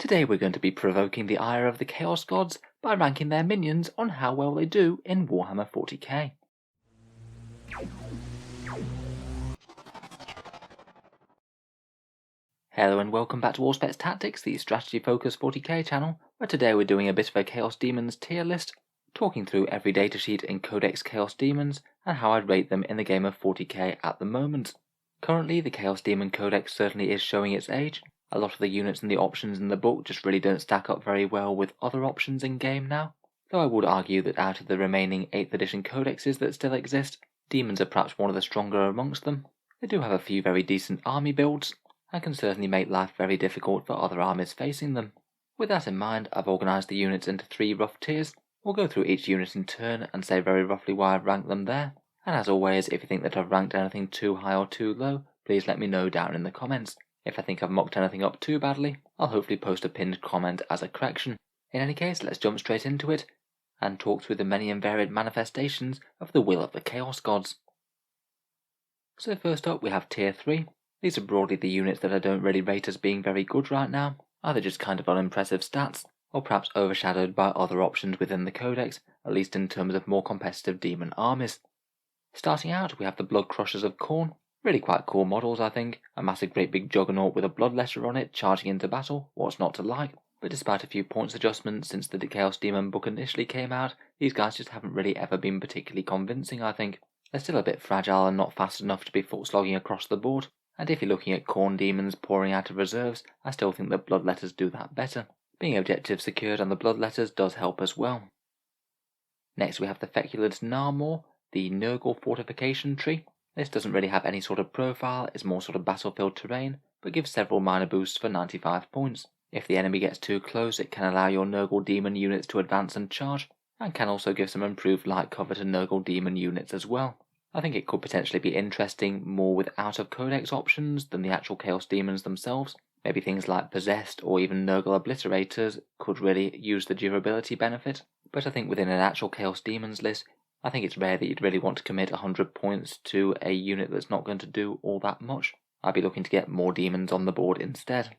Today we're going to be provoking the ire of the Chaos Gods by ranking their minions on how well they do in Warhammer 40k. Hello and welcome back to Auspex Tactics, the strategy focused 40k channel, where today we're doing a bit of a Chaos Demons tier list, talking through every datasheet in Codex Chaos Demons and how I'd rate them in the game of 40k at the moment. Currently the Chaos Demon Codex certainly is showing its age. A lot of the units and the options in the book just really don't stack up very well with other options in game now, though I would argue that out of the remaining 8th edition codexes that still exist, demons are perhaps one of the stronger amongst them. They do have a few very decent army builds, and can certainly make life very difficult for other armies facing them. With that in mind, I've organised the units into 3 rough tiers. We'll go through each unit in turn and say very roughly why I've ranked them there, and as always, if you think that I've ranked anything too high or too low, please let me know down in the comments. If I think I've mucked anything up too badly, I'll hopefully post a pinned comment as a correction. In any case, let's jump straight into it, and talk through the many and varied manifestations of the will of the Chaos Gods. So first up we have Tier 3. These are broadly the units that I don't really rate as being very good right now, either just kind of unimpressive stats, or perhaps overshadowed by other options within the codex, at least in terms of more competitive demon armies. Starting out we have the Blood Crushers of Khorne. Really quite cool models, I think. A massive great big juggernaut with a bloodletter on it charging into battle, what's not to like? But despite a few points adjustments since the Chaos Demon book initially came out, these guys just haven't really ever been particularly convincing, I think. They're still a bit fragile and not fast enough to be foot slogging across the board, and if you're looking at Khorne demons pouring out of reserves, I still think that bloodletters do that better. Being objective secured on the bloodletters does help as well. Next we have the Feculent Narmor, the Nurgle fortification tree. This doesn't really have any sort of profile, it's more sort of battlefield terrain, but gives several minor boosts for 95 points. If the enemy gets too close, it can allow your Nurgle demon units to advance and charge, and can also give some improved light cover to Nurgle demon units as well. I think it could potentially be interesting more with out-of-codex options than the actual Chaos Demons themselves. Maybe things like Possessed or even Nurgle Obliterators could really use the durability benefit, but I think within an actual Chaos Demons list, I think it's rare that you'd really want to commit 100 points to a unit that's not going to do all that much. I'd be looking to get more demons on the board instead.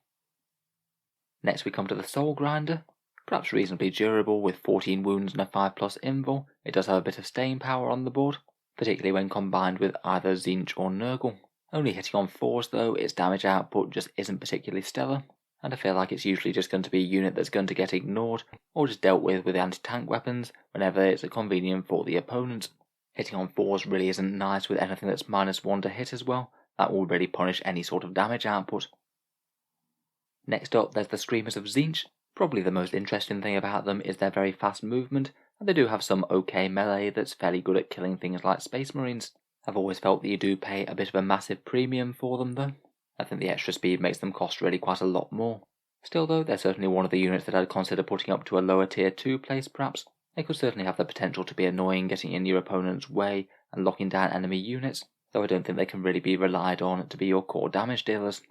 Next we come to the Soul Grinder. Perhaps reasonably durable with 14 wounds and a 5+ invul, it does have a bit of staying power on the board, particularly when combined with either Tzeentch or Nurgle. Only hitting on 4s though, its damage output just isn't particularly stellar, and I feel like it's usually just going to be a unit that's going to get ignored, or just dealt with anti-tank weapons whenever it's convenient for the opponent. Hitting on 4s really isn't nice with anything that's -1 to hit as well, that will really punish any sort of damage output. Next up there's the Screamers of Tzeentch. Probably the most interesting thing about them is their very fast movement, and they do have some okay melee that's fairly good at killing things like Space Marines. I've always felt that you do pay a bit of a massive premium for them though. I think the extra speed makes them cost really quite a lot more. Still though, they're certainly one of the units that I'd consider putting up to a lower tier 2 place perhaps. They could certainly have the potential to be annoying getting in your opponent's way and locking down enemy units, though I don't think they can really be relied on to be your core damage dealers.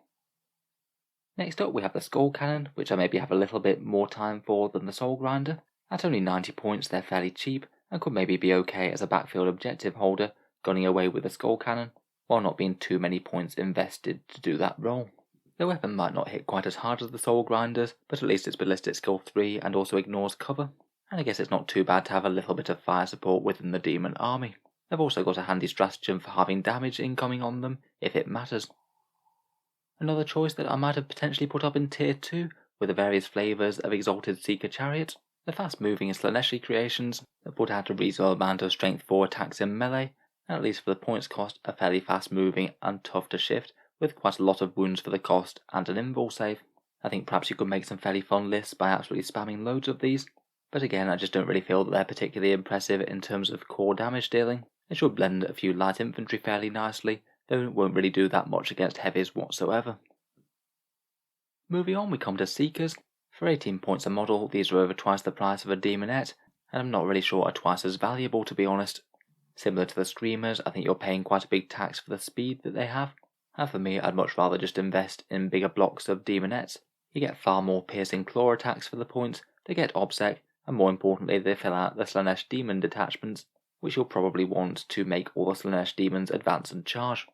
Next up we have the Skull Cannon, which I maybe have a little bit more time for than the Soul Grinder. At only 90 points they're fairly cheap, and could maybe be okay as a backfield objective holder, gunning away with the Skull Cannon, while not being too many points invested to do that role. The weapon might not hit quite as hard as the Soul Grinders, but at least it's ballistic skill 3 and also ignores cover, and I guess it's not too bad to have a little bit of fire support within the demon army. They've also got a handy stratagem for having damage incoming on them, if it matters. Another choice that I might have potentially put up in tier 2 were the various flavours of Exalted Seeker Chariot. The fast moving Slaneshi creations that put out a reasonable amount of strength 4 attacks in melee, and at least for the points cost are fairly fast moving and tough to shift, with quite a lot of wounds for the cost and an invul save. I think perhaps you could make some fairly fun lists by absolutely spamming loads of these, but again I just don't really feel that they're particularly impressive in terms of core damage dealing. They should blend a few light infantry fairly nicely, though it won't really do that much against heavies whatsoever. Moving on we come to Seekers. For 18 points a model, these are over twice the price of a Demonette, and I'm not really sure are twice as valuable to be honest. Similar to the Screamers, I think you're paying quite a big tax for the speed that they have, and for me I'd much rather just invest in bigger blocks of Demonettes. You get far more piercing claw attacks for the points, they get obsec, and more importantly they fill out the Slanesh demon detachments, which you'll probably want to make all the Slanesh demons advance and charge.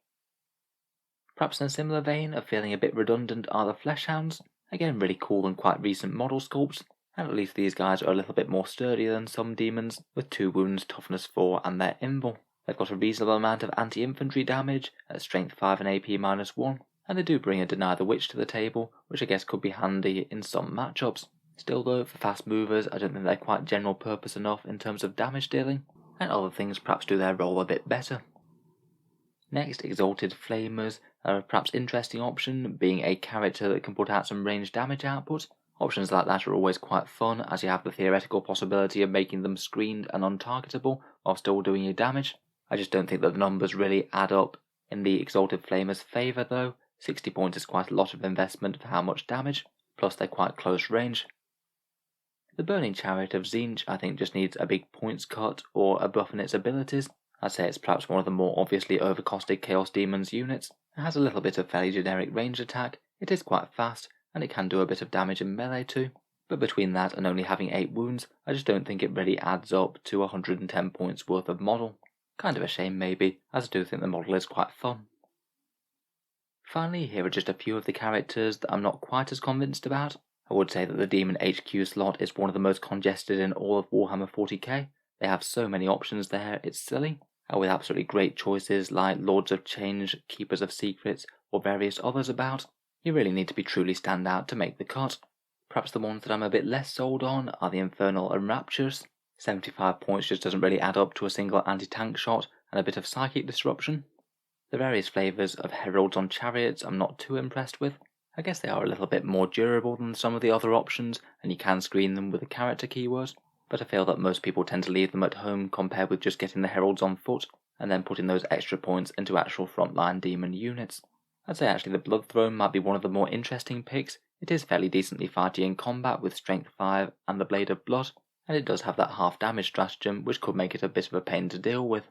Perhaps in a similar vein of feeling a bit redundant are the Fleshhounds. Again, really cool and quite recent model sculpts, and at least these guys are a little bit more sturdy than some demons, with 2 wounds, toughness 4 and their invul. They've got a reasonable amount of anti-infantry damage at strength 5 and AP -1, and they do bring a Deny the Witch to the table, which I guess could be handy in some matchups. Still though, for fast movers, I don't think they're quite general purpose enough in terms of damage dealing, and other things perhaps do their role a bit better. Next, Exalted Flamers are a perhaps interesting option, being a character that can put out some ranged damage output. Options like that are always quite fun, as you have the theoretical possibility of making them screened and untargetable while still doing your damage. I just don't think that the numbers really add up in the Exalted Flamers' favour though. 60 points is quite a lot of investment for how much damage, plus they're quite close range. The Burning Chariot of Tzeentch I think just needs a big points cut or a buff in its abilities. I'd say it's perhaps one of the more obviously overcosted Chaos Demons units. It has a little bit of fairly generic ranged attack, it is quite fast, and it can do a bit of damage in melee too. But between that and only having 8 wounds, I just don't think it really adds up to 110 points worth of model. Kind of a shame maybe, as I do think the model is quite fun. Finally, here are just a few of the characters that I'm not quite as convinced about. I would say that the Demon HQ slot is one of the most congested in all of Warhammer 40k. They have so many options there, it's silly. With absolutely great choices like Lords of Change, Keepers of Secrets, or various others about. You really need to be truly stand out to make the cut. Perhaps the ones that I'm a bit less sold on are the Infernal and Rapturous. 75 points just doesn't really add up to a single anti-tank shot and a bit of psychic disruption. The various flavours of Heralds on Chariots I'm not too impressed with. I guess they are a little bit more durable than some of the other options, and you can screen them with a character keyword. But I feel that most people tend to leave them at home compared with just getting the Heralds on foot, and then putting those extra points into actual frontline demon units. I'd say actually the Blood Throne might be one of the more interesting picks. It is fairly decently fighty in combat with strength 5 and the Blade of Blood, and it does have that half damage stratagem which could make it a bit of a pain to deal with.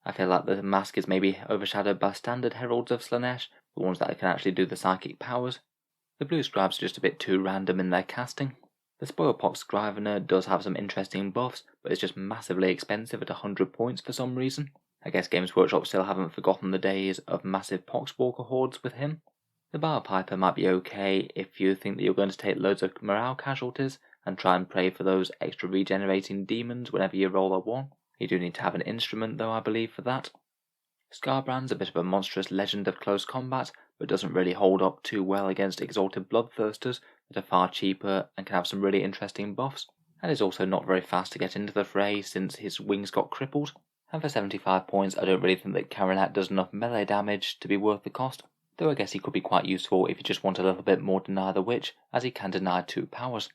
I feel like the mask is maybe overshadowed by standard Heralds of Slaanesh, the ones that can actually do the psychic powers. The Blue Scribes are just a bit too random in their casting. The Spoilpox Scrivener does have some interesting buffs, but it's just massively expensive at 100 points for some reason. I guess Games Workshop still haven't forgotten the days of massive Poxwalker hordes with him. The Bilepiper might be okay if you think that you're going to take loads of morale casualties and try and pray for those extra regenerating demons whenever you roll a 1. You do need to have an instrument though, I believe, for that. Scarbrand's a bit of a monstrous legend of close combat, but doesn't really hold up too well against Exalted Bloodthirsters that are far cheaper and can have some really interesting buffs, and is also not very fast to get into the fray since his wings got crippled. And for 75 points I don't really think that Karanat does enough melee damage to be worth the cost, though I guess he could be quite useful if you just want a little bit more Deny the Witch, as he can deny 2 powers.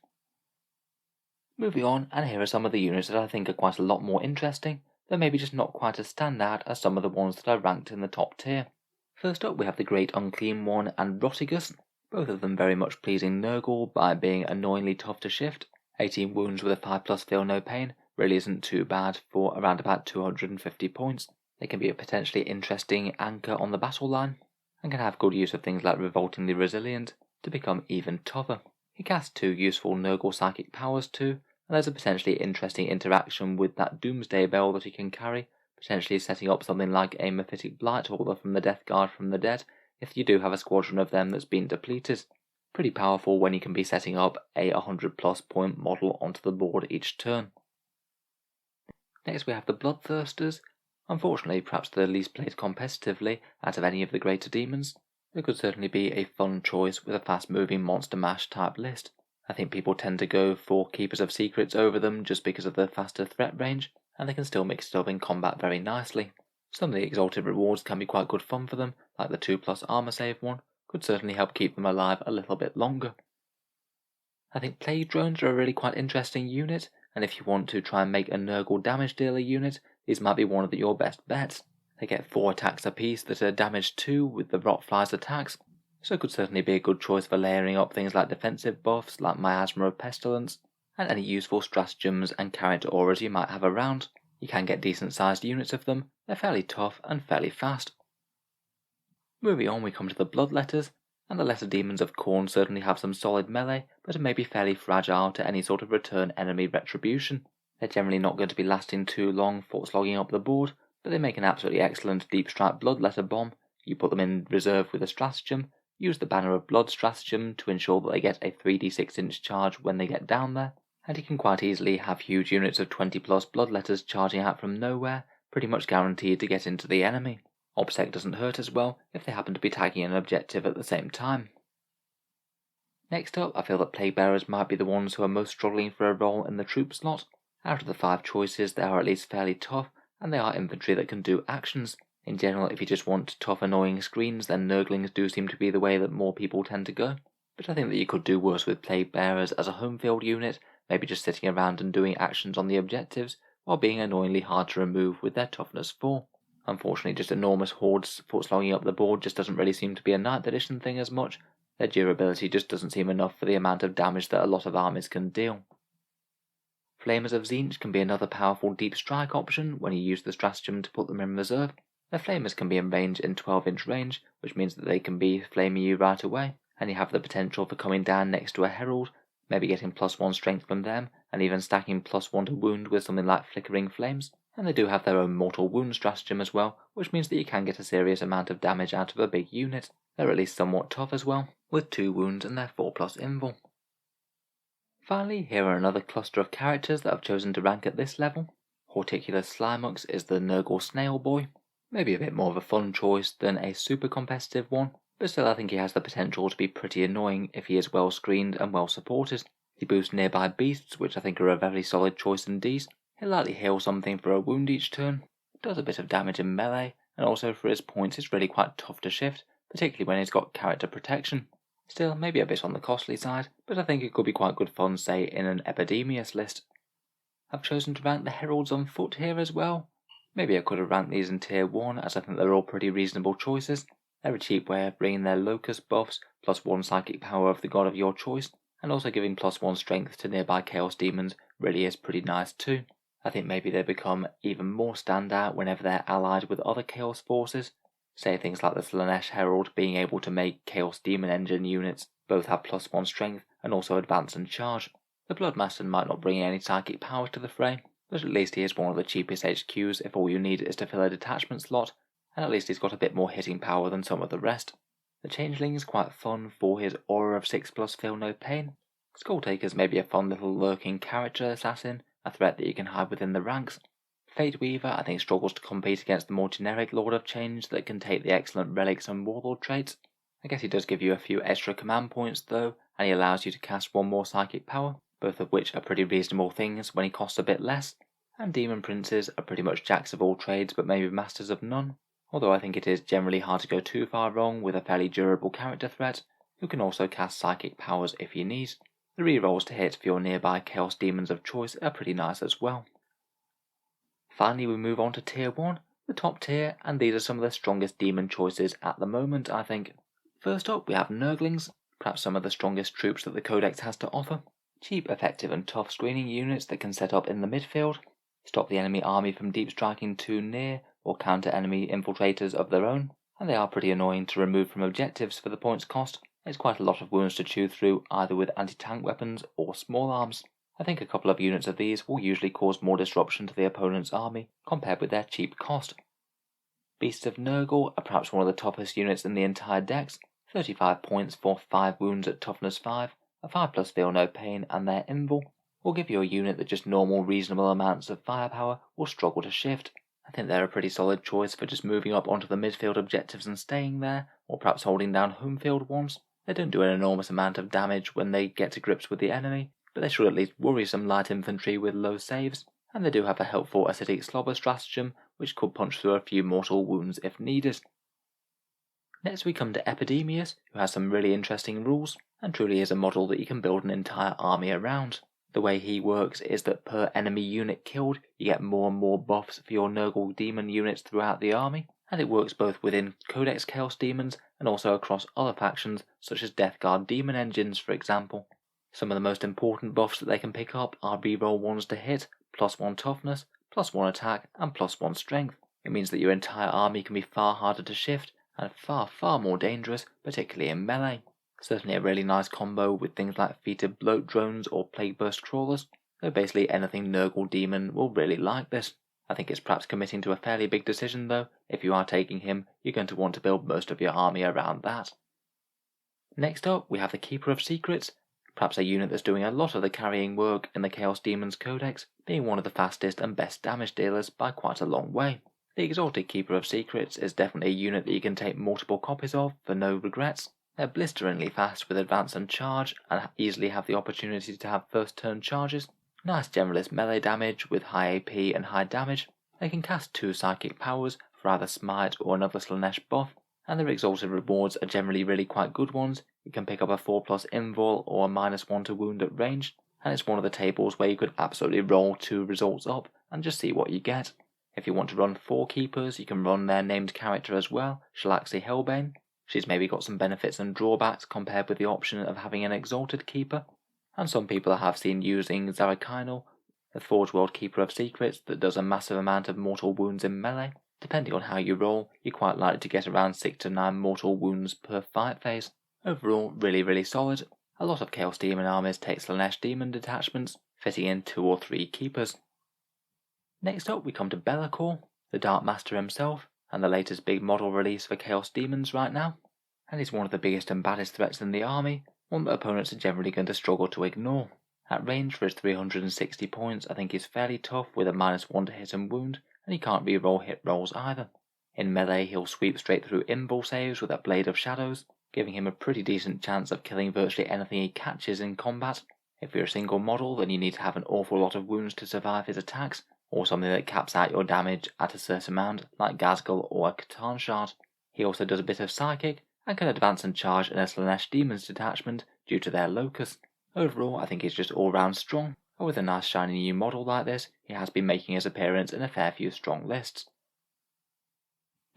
Moving on, and here are some of the units that I think are quite a lot more interesting, though maybe just not quite as standout as some of the ones that I ranked in the top tier. First up we have the Great Unclean One and Rotigus, both of them very much pleasing Nurgle by being annoyingly tough to shift. 18 wounds with a 5+ feel no pain really isn't too bad for around about 250 points. They can be a potentially interesting anchor on the battle line, and can have good use of things like Revoltingly Resilient to become even tougher. He casts 2 useful Nurgle psychic powers too, and there's a potentially interesting interaction with that Doomsday Bell that he can carry, potentially setting up something like a Mephitic Blightholder from the Death Guard from the dead, if you do have a squadron of them that's been depleted. Pretty powerful when you can be setting up a 100+ point model onto the board each turn. Next we have the Bloodthirsters. Unfortunately, perhaps the least played competitively out of any of the greater demons. It could certainly be a fun choice with a fast-moving Monster Mash type list. I think people tend to go for Keepers of Secrets over them just because of the faster threat range, and they can still mix it up in combat very nicely. Some of the exalted rewards can be quite good fun for them, like the 2+ armor save one, could certainly help keep them alive a little bit longer. I think Plague Drones are a really quite interesting unit, and if you want to try and make a Nurgle damage dealer unit, these might be one of your best bets. They get 4 attacks apiece that are damage 2 with the Rotfly's attacks, so it could certainly be a good choice for layering up things like defensive buffs like Miasma of Pestilence, and any useful stratagems and character auras you might have around. You can get decent sized units of them, they're fairly tough and fairly fast. Moving on we come to the Bloodletters, and the lesser demons of Khorne certainly have some solid melee, but are maybe fairly fragile to any sort of return enemy retribution. They're generally not going to be lasting too long for slogging up the board, but they make an absolutely excellent deep strike Bloodletter bomb. You put them in reserve with a stratagem, use the Banner of Blood stratagem to ensure that they get a 3d6-inch charge when they get down there, and he can quite easily have huge units of 20 plus bloodletters charging out from nowhere, pretty much guaranteed to get into the enemy. Auspex doesn't hurt as well if they happen to be tagging an objective at the same time. Next up, I feel that Plague Bearers might be the ones who are most struggling for a role in the troop slot. Out of the 5 choices, they are at least fairly tough, and they are infantry that can do actions. In general, if you just want tough, annoying screens, then Nurglings do seem to be the way that more people tend to go. But I think that you could do worse with Plague Bearers as a home field unit, maybe just sitting around and doing actions on the objectives, while being annoyingly hard to remove with their toughness 4. Unfortunately, just enormous hordes foot-slogging up the board just doesn't really seem to be a 9th edition thing as much. Their durability just doesn't seem enough for the amount of damage that a lot of armies can deal. Flamers of Tzeentch can be another powerful deep strike option when you use the stratagem to put them in reserve. Their flamers can be in range in 12-inch range, which means that they can be flaming you right away, and you have the potential for coming down next to a herald, maybe getting +1 strength from them, and even stacking +1 to wound with something like flickering flames. And they do have their own mortal wound stratagem as well, which means that you can get a serious amount of damage out of a big unit. They're at least somewhat tough as well, with 2 wounds and their 4+ invul. Finally, here are another cluster of characters that I've chosen to rank at this level. Horticulus Slimux is the Nurgle Snail Boy, maybe a bit more of a fun choice than a super competitive one, but still I think he has the potential to be pretty annoying if he is well screened and well supported. He boosts nearby beasts, which I think are a very solid choice indeed. He'll likely heal something for a wound each turn, does a bit of damage in melee, and also for his points it's really quite tough to shift, particularly when he's got character protection. Still, maybe a bit on the costly side, but I think it could be quite good fun, say, in an Epidemius list. I've chosen to rank the Heralds on foot here as well. Maybe I could have ranked these in tier 1, as I think they're all pretty reasonable choices. They're a cheap way of bringing their locust buffs, +1 psychic power of the god of your choice, and also giving +1 strength to nearby chaos demons really is pretty nice too. I think maybe they become even more standout whenever they're allied with other chaos forces. Say things like the Slaanesh Herald being able to make Chaos Demon Engine units both have +1 strength and also advance and charge. The Bloodmaster might not bring any psychic power to the fray, but at least he is one of the cheapest HQs if all you need is to fill a detachment slot, and at least he's got a bit more hitting power than some of the rest. The Changeling is quite fun for his aura of 6+ feel no pain. Skulltaker's maybe a fun little lurking character assassin, a threat that you can hide within the ranks. Fate Weaver I think struggles to compete against the more generic Lord of Change that can take the excellent relics and warlord traits. I guess he does give you a few extra command points though, and he allows you to cast 1 more psychic power, both of which are pretty reasonable things when he costs a bit less. And Demon Princes are pretty much jacks of all trades but maybe masters of none, although I think it is generally hard to go too far wrong with a fairly durable character threat, who can also cast psychic powers if you need. The rerolls to hit for your nearby chaos demons of choice are pretty nice as well. Finally, we move on to tier 1, the top tier, and these are some of the strongest demon choices at the moment, I think. First up, we have Nurglings, perhaps some of the strongest troops that the Codex has to offer. Cheap, effective and tough screening units that can set up in the midfield, stop the enemy army from deep striking too near, or counter enemy infiltrators of their own, and they are pretty annoying to remove from objectives for the points cost. There's quite a lot of wounds to chew through, either with anti-tank weapons or small arms. I think a couple of units of these will usually cause more disruption to the opponent's army compared with their cheap cost. Beasts of Nurgle are perhaps one of the toughest units in the entire dex, 35 points for 5 wounds at toughness 5, a 5+ feel no pain, and their invul will give you a unit that just normal reasonable amounts of firepower will struggle to shift. I think they're a pretty solid choice for just moving up onto the midfield objectives and staying there, or perhaps holding down home field ones. They don't do an enormous amount of damage when they get to grips with the enemy, but they should at least worry some light infantry with low saves, and they do have a helpful acidic slobber stratagem which could punch through a few mortal wounds if needed. Next we come to Epidemius, who has some really interesting rules, and truly is a model that you can build an entire army around. The way he works is that per enemy unit killed, you get more and more buffs for your Nurgle demon units throughout the army, and it works both within Codex Chaos Demons and also across other factions such as Death Guard Demon Engines for example. Some of the most important buffs that they can pick up are reroll 1s to hit, +1 toughness, +1 attack, and +1 strength. It means that your entire army can be far harder to shift, and far more dangerous, particularly in melee. Certainly a really nice combo with things like Feated Bloat Drones or Plague Burst Crawlers, though basically anything Nurgle Demon will really like this. I think it's perhaps committing to a fairly big decision though. If you are taking him, you're going to want to build most of your army around that. Next up, we have the Keeper of Secrets, perhaps a unit that's doing a lot of the carrying work in the Chaos Daemons Codex, being one of the fastest and best damage dealers by quite a long way. The Exalted Keeper of Secrets is definitely a unit that you can take multiple copies of for no regrets. They're blisteringly fast with advance and charge, and easily have the opportunity to have first turn charges. Nice generalist melee damage with high AP and high damage. They can cast 2 psychic powers for either Smite or another Slanesh buff, and their exalted rewards are generally really quite good ones. You can pick up a 4+ invul or a -1 to wound at range, and it's one of the tables where you could absolutely roll 2 results up and just see what you get. If you want to run 4 keepers, you can run their named character as well, Shalaxi Hellbane. She's maybe got some benefits and drawbacks compared with the option of having an exalted keeper, and some people I have seen using Zarakainal, the Forge World Keeper of Secrets that does a massive amount of mortal wounds in melee. Depending on how you roll, you're quite likely to get around 6 to 9 mortal wounds per fight phase. Overall, really solid. A lot of Chaos Demon armies take Slanesh Demon detachments, fitting in 2 or 3 keepers. Next up we come to Be'lakor, the Dark Master himself, and the latest big model release for Chaos Demons right now, and he's one of the biggest and baddest threats in the army, one that opponents are generally going to struggle to ignore. At range for his 360 points, I think he's fairly tough with a -1 to hit and wound, and he can't re-roll hit rolls either. In melee he'll sweep straight through invul saves with a Blade of Shadows, giving him a pretty decent chance of killing virtually anything he catches in combat. If you're a single model, then you need to have an awful lot of wounds to survive his attacks, or something that caps out your damage at a certain amount, like Ghazghkull or a Catan Shard. He also does a bit of Psychic, and can advance and charge in a Slanesh Demons detachment due to their Locus. Overall, I think he's just all round strong, and with a nice shiny new model like this, he has been making his appearance in a fair few strong lists.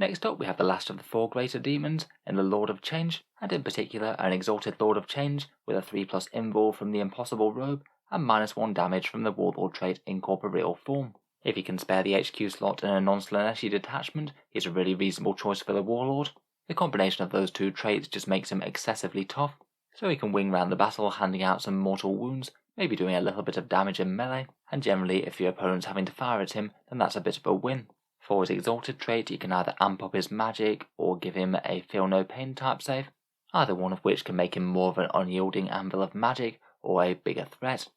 Next up we have the last of the 4 greater demons in the Lord of Change, and in particular an Exalted Lord of Change with a 3+ invul from the Impossible Robe and -1 damage from the Warlord trait in corporeal form. If he can spare the HQ slot in a non-Slaneshi detachment, he's a really reasonable choice for the Warlord. The combination of those 2 traits just makes him excessively tough, so he can wing round the battle handing out some mortal wounds, maybe doing a little bit of damage in melee, and generally if your opponent's having to fire at him, then that's a bit of a win. For his exalted trait, you can either amp up his magic or give him a Feel No Pain type save, either one of which can make him more of an unyielding anvil of magic or a bigger threat.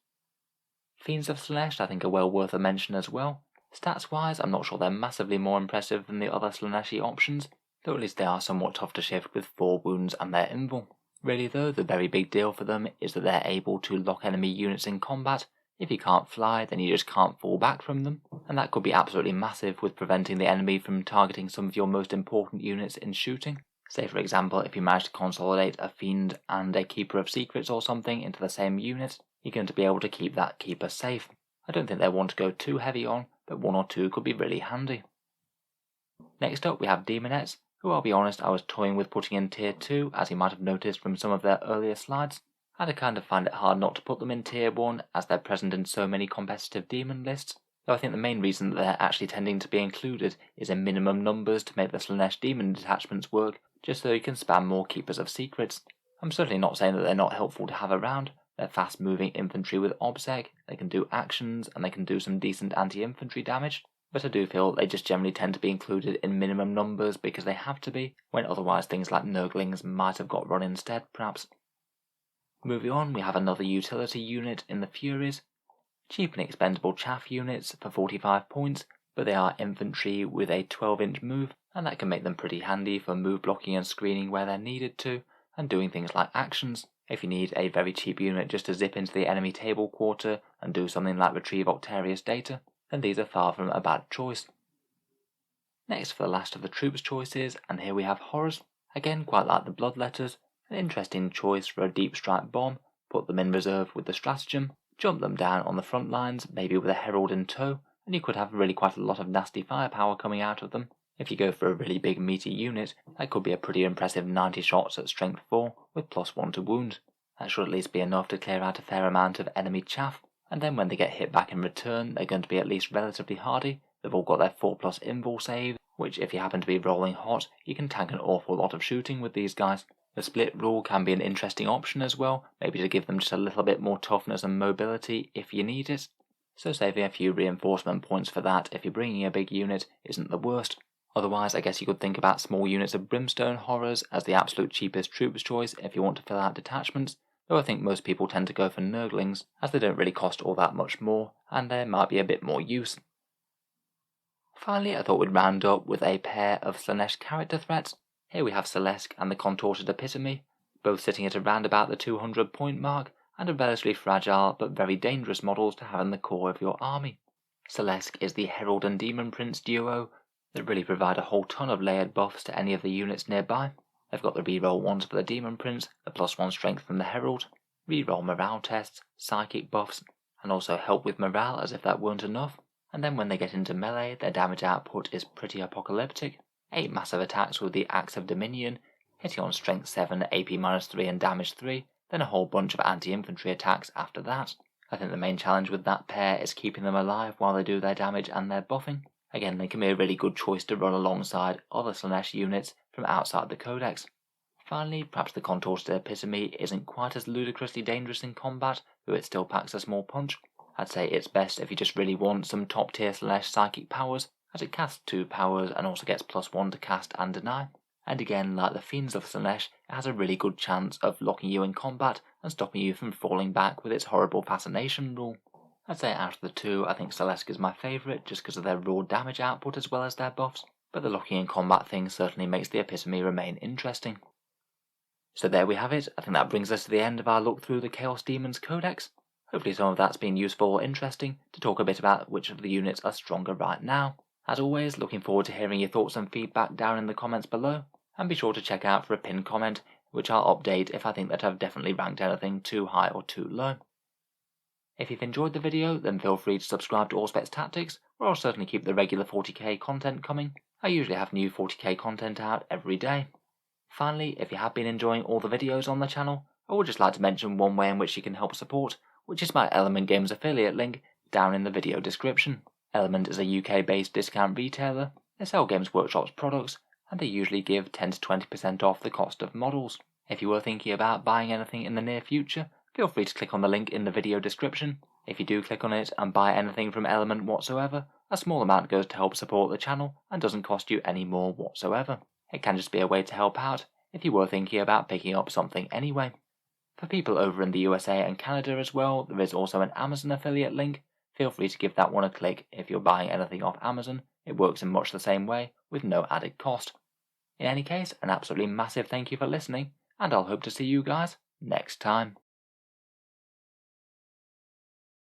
Fiends of Slanesh I think are well worth a mention as well. Stats wise, I'm not sure they're massively more impressive than the other Slaneshi options, though at least they are somewhat tough to shift with 4 wounds and their invul. Really though, the very big deal for them is that they're able to lock enemy units in combat. If you can't fly, then you just can't fall back from them, and that could be absolutely massive with preventing the enemy from targeting some of your most important units in shooting. Say for example, if you manage to consolidate a Fiend and a Keeper of Secrets or something into the same unit, you're going to be able to keep that Keeper safe. I don't think they want to go too heavy on, but 1 or 2 could be really handy. Next up we have Demonettes, who I'll be honest I was toying with putting in tier 2, as you might have noticed from some of their earlier slides, and I kind of find it hard not to put them in tier 1 as they're present in so many competitive demon lists, though I think the main reason that they're actually tending to be included is in minimum numbers to make the Slanesh demon detachments work, just so you can spam more Keepers of Secrets. I'm certainly not saying that they're not helpful to have around. They're fast moving infantry with OBSEC, they can do actions, and they can do some decent anti-infantry damage, but I do feel they just generally tend to be included in minimum numbers because they have to be, when otherwise things like Nurglings might have got run instead, perhaps. Moving on, we have another utility unit in the Furies. Cheap and expendable chaff units for 45 points, but they are infantry with a 12-inch move, and that can make them pretty handy for move blocking and screening where they're needed to, and doing things like actions. If you need a very cheap unit just to zip into the enemy table quarter and do something like retrieve Octarius data, then these are far from a bad choice. Next for the last of the troops choices, and here we have Horrors. Again, quite like the Bloodletters, an interesting choice for a deep strike bomb. Put them in reserve with the stratagem, jump them down on the front lines, maybe with a Herald in tow, and you could have really quite a lot of nasty firepower coming out of them. If you go for a really big meaty unit, that could be a pretty impressive 90 shots at strength 4 with +1 to wound. That should at least be enough to clear out a fair amount of enemy chaff, and then when they get hit back in return, they're going to be at least relatively hardy. They've all got their 4+ invul save, which if you happen to be rolling hot, you can tank an awful lot of shooting with these guys. The split rule can be an interesting option as well, maybe to give them just a little bit more toughness and mobility if you need it. So saving a few reinforcement points for that if you're bringing a big unit isn't the worst. Otherwise, I guess you could think about small units of Brimstone Horrors as the absolute cheapest troops choice if you want to fill out detachments, though I think most people tend to go for Nurglings as they don't really cost all that much more and there might be a bit more use. Finally, I thought we'd round up with a pair of Slaanesh character threats. Here we have Celesk and the Contorted Epitome, both sitting at around about the 200 point mark and are relatively fragile but very dangerous models to have in the core of your army. Celesk is the Herald and Demon Prince duo that really provide a whole ton of layered buffs to any of the units nearby. They've got the reroll ones for the Demon Prince, the +1 strength from the Herald, reroll morale tests, psychic buffs, and also help with morale as if that weren't enough. And then when they get into melee, their damage output is pretty apocalyptic. 8 massive attacks with the Axe of Dominion, hitting on strength 7, AP -3 and damage 3, then a whole bunch of anti-infantry attacks after that. I think the main challenge with that pair is keeping them alive while they do their damage and their buffing. Again, they can be a really good choice to run alongside other Slaanesh units from outside the Codex. Finally, perhaps the Contorted Epitome isn't quite as ludicrously dangerous in combat, though it still packs a small punch. I'd say it's best if you just really want some top tier Slaanesh psychic powers, as it casts 2 powers and also gets +1 to cast and deny. And again, like the Fiends of Slaanesh, it has a really good chance of locking you in combat and stopping you from falling back with its horrible fascination rule. I'd say out of the two, I think Celesk is my favourite just because of their raw damage output as well as their buffs, but the locking in combat thing certainly makes the Epitome remain interesting. So there we have it. I think that brings us to the end of our look through the Chaos Daemons Codex. Hopefully some of that's been useful or interesting to talk a bit about which of the units are stronger right now. As always, looking forward to hearing your thoughts and feedback down in the comments below, and be sure to check out for a pinned comment, which I'll update if I think that I've definitely ranked anything too high or too low. If you've enjoyed the video, then feel free to subscribe to Auspex Tactics, where I'll certainly keep the regular 40k content coming. I usually have new 40k content out every day. Finally, if you have been enjoying all the videos on the channel, I would just like to mention one way in which you can help support, which is my Element Games affiliate link down in the video description. Element is a UK-based discount retailer. They sell Games Workshop's products, and they usually give 10 to 20% off the cost of models. If you were thinking about buying anything in the near future, feel free to click on the link in the video description. If you do click on it and buy anything from Element whatsoever, a small amount goes to help support the channel and doesn't cost you any more whatsoever. It can just be a way to help out if you were thinking about picking up something anyway. For people over in the USA and Canada as well, there is also an Amazon affiliate link. Feel free to give that one a click if you're buying anything off Amazon. It works in much the same way with no added cost. In any case, an absolutely massive thank you for listening, and I'll hope to see you guys next time.